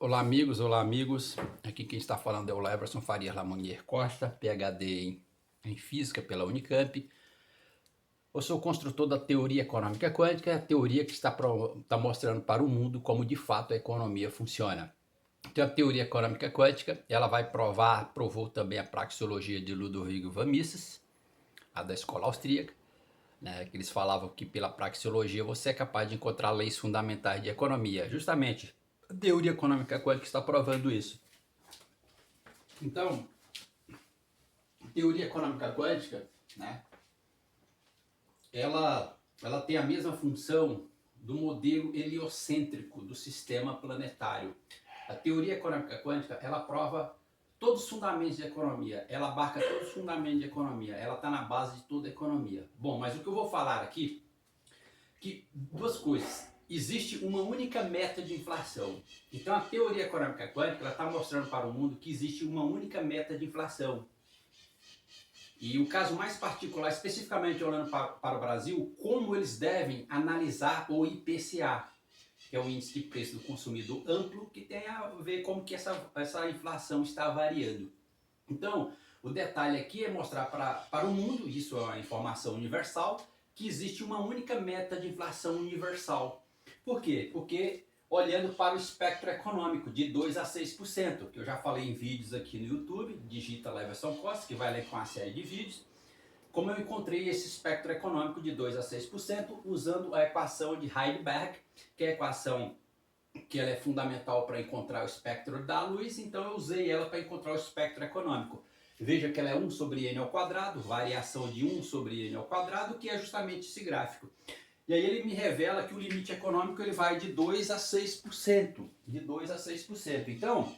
Olá amigos. Aqui quem está falando é o Leverson Farias Lamonnier Costa, PhD em Física pela Unicamp. Eu sou construtor da teoria econômica quântica, a teoria que está mostrando para o mundo como de fato a economia funciona. Então a teoria econômica quântica, ela vai provou também a praxeologia de Ludwig von Mises, a da escola austríaca, né, que eles falavam que pela praxeologia você é capaz de encontrar leis fundamentais de economia. Justamente, a teoria econômica quântica está provando isso. Então, teoria econômica quântica, né, ela tem a mesma função do modelo heliocêntrico do sistema planetário. A teoria econômica quântica, ela prova todos os fundamentos de economia, ela abarca todos os fundamentos de economia, ela está na base de toda a economia. Bom, mas o que eu vou falar aqui, que duas coisas. Existe uma única meta de inflação. Então a teoria econômica quântica está mostrando para o mundo que existe uma única meta de inflação. E o caso mais particular, especificamente olhando para o Brasil, como eles devem analisar o IPCA, que é o Índice de Preço do Consumidor Amplo, que tem a ver como que essa inflação está variando. Então, o detalhe aqui é mostrar para o mundo, isso é uma informação universal, que existe uma única meta de inflação universal. Por quê? Porque olhando para o espectro econômico de 2 a 6%, que eu já falei em vídeos aqui no YouTube, digita Leverson Costa, que vai ler com uma série de vídeos, como eu encontrei esse espectro econômico de 2 a 6% usando a equação de Heisenberg, que é a equação que ela é fundamental para encontrar o espectro da luz, então eu usei ela para encontrar o espectro econômico. Veja que ela é 1 sobre n ao quadrado, variação de 1 sobre n ao quadrado, que é justamente esse gráfico. E aí ele me revela que o limite econômico ele vai de 2 a 6%. De 2 a 6%. Então,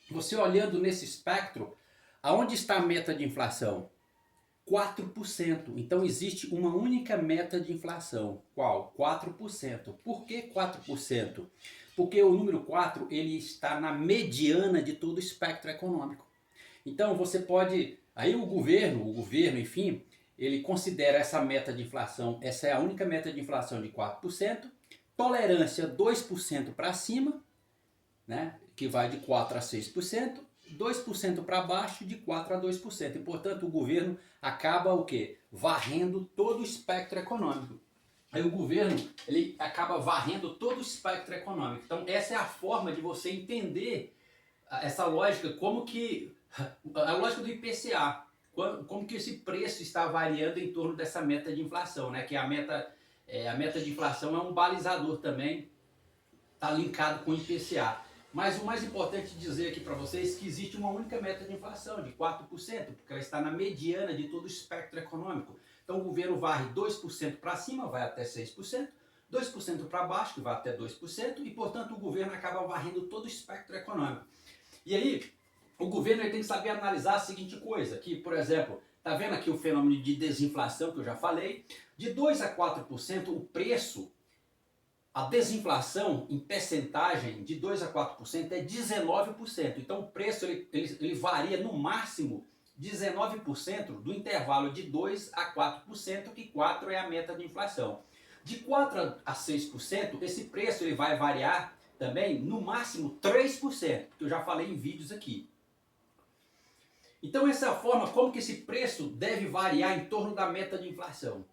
você olhando nesse espectro, aonde está a meta de inflação? 4%. Então existe uma única meta de inflação. Qual? 4%. Por que 4%? Porque o número 4 ele está na mediana de todo o espectro econômico. Então você pode, aí o governo, enfim, ele considera essa meta de inflação, essa é a única meta de inflação de 4%, tolerância 2% para cima, né, que vai de 4 a 6%, 2% para baixo de 4 a 2%. E, portanto, o governo acaba o quê? Varrendo todo o espectro econômico. Aí o governo ele acaba varrendo todo o espectro econômico. Então essa é a forma de você entender essa lógica, como que a lógica do IPCA, como que esse preço está variando em torno dessa meta de inflação, né? Que a meta de inflação é um balizador também, está linkado com o IPCA. Mas o mais importante dizer aqui para vocês é que existe uma única meta de inflação, de 4%, porque ela está na mediana de todo o espectro econômico. Então o governo varre 2% para cima, vai até 6%, 2% para baixo, que vai até 2%, e portanto o governo acaba varrendo todo o espectro econômico. E aí, o governo tem que saber analisar a seguinte coisa, que, por exemplo, está vendo aqui o fenômeno de desinflação que eu já falei, de 2 a 4% o preço, a desinflação em percentagem de 2 a 4% é 19%. Então o preço ele varia no máximo 19% do intervalo de 2 a 4%, que 4 é a meta de inflação. De 4 a 6%, esse preço ele vai variar também no máximo 3%, que eu já falei em vídeos aqui. Então essa é a forma como que esse preço deve variar em torno da meta de inflação.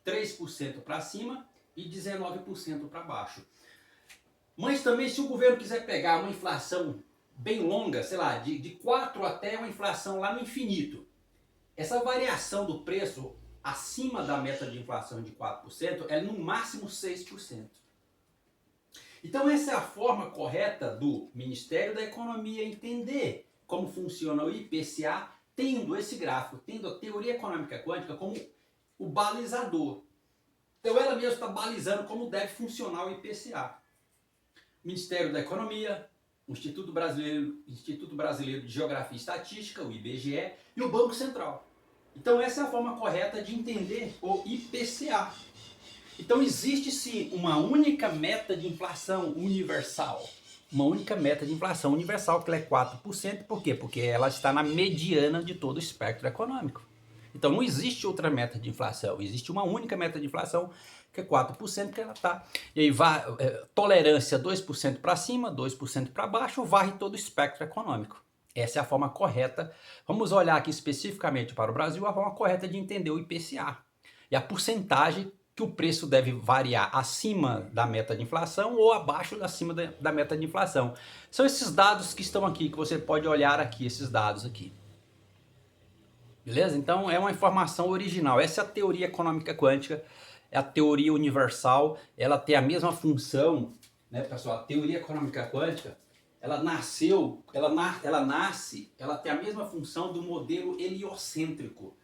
3% para cima e 19% para baixo. Mas também se o governo quiser pegar uma inflação bem longa, sei lá, de 4 até uma inflação lá no infinito, essa variação do preço acima da meta de inflação de 4% é no máximo 6%. Então essa é a forma correta do Ministério da Economia entender como funciona o IPCA, tendo esse gráfico, tendo a teoria econômica quântica como o balizador. Então ela mesma está balizando como deve funcionar o IPCA. Ministério da Economia, o Instituto Brasileiro de Geografia e Estatística, o IBGE, e o Banco Central. Então essa é a forma correta de entender o IPCA. Então existe sim uma única meta de inflação universal. Uma única meta de inflação universal, que ela é 4%. Por quê? Porque ela está na mediana de todo o espectro econômico. Então não existe outra meta de inflação, existe uma única meta de inflação, que é 4%, que ela está. E aí tolerância 2% para cima, 2% para baixo, varre todo o espectro econômico. Essa é a forma correta. Vamos olhar aqui especificamente para o Brasil, a forma correta de entender o IPCA. E a porcentagem que o preço deve variar acima da meta de inflação ou abaixo acima da meta de inflação. São esses dados que estão aqui, que você pode olhar aqui, esses dados aqui. Beleza? Então é uma informação original. Essa é a teoria econômica quântica, é a teoria universal, ela tem a mesma função, né, pessoal? A teoria econômica quântica, ela nasceu, ela tem a mesma função do modelo heliocêntrico.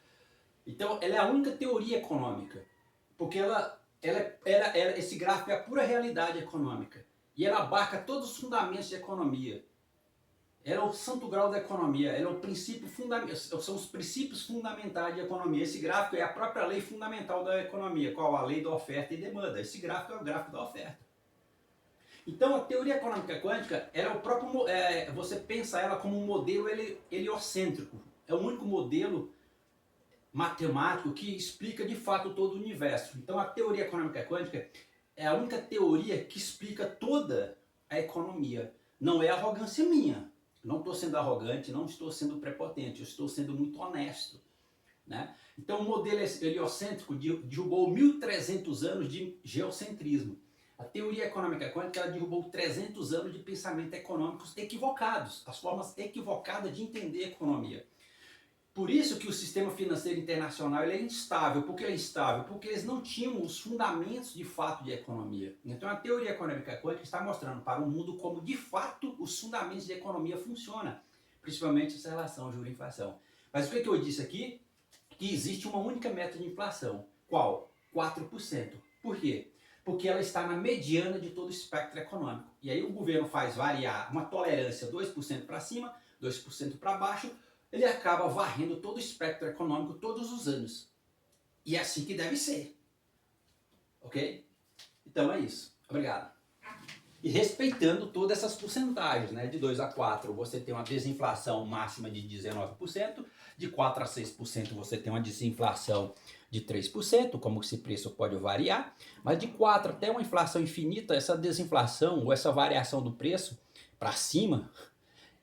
Então ela é a única teoria econômica, porque esse gráfico é a pura realidade econômica e ela abarca todos os fundamentos de economia. Ela é o santo grau da economia, ela é o princípio são os princípios fundamentais de economia. Esse gráfico é a própria lei fundamental da economia, qual a lei da oferta e demanda. Esse gráfico é o gráfico da oferta. Então a teoria econômica quântica, ela é o próprio, você pensa ela como um modelo heliocêntrico. É o único modelo matemático que explica de fato todo o universo. Então a teoria econômica quântica é a única teoria que explica toda a economia. Não é arrogância minha. Não estou sendo arrogante, não estou sendo prepotente, eu estou sendo muito honesto. Né? Então o modelo heliocêntrico derrubou 1.300 anos de geocentrismo. A teoria econômica quântica ela derrubou 300 anos de pensamento econômicos equivocados, as formas equivocadas de entender a economia. Por isso que o sistema financeiro internacional ele é instável. Por que é instável? Porque eles não tinham os fundamentos de fato de economia. Então a teoria econômica quântica está mostrando para o mundo como de fato os fundamentos de economia funcionam, principalmente essa relação juro-inflação. Mas o que eu disse aqui? Que existe uma única meta de inflação. Qual? 4%. Por quê? Porque ela está na mediana de todo o espectro econômico. E aí o governo faz variar uma tolerância 2% para cima, 2% para baixo, ele acaba varrendo todo o espectro econômico todos os anos. E é assim que deve ser. Ok? Então é isso. Obrigado. E respeitando todas essas porcentagens, né? De 2 a 4 você tem uma desinflação máxima de 19%, de 4 a 6% você tem uma desinflação de 3%, como esse preço pode variar, mas de 4 até uma inflação infinita, essa desinflação ou essa variação do preço para cima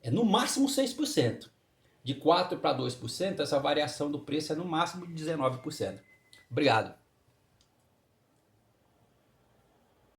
é no máximo 6%. De 4 para 2%, essa variação do preço é no máximo de 19%. Obrigado.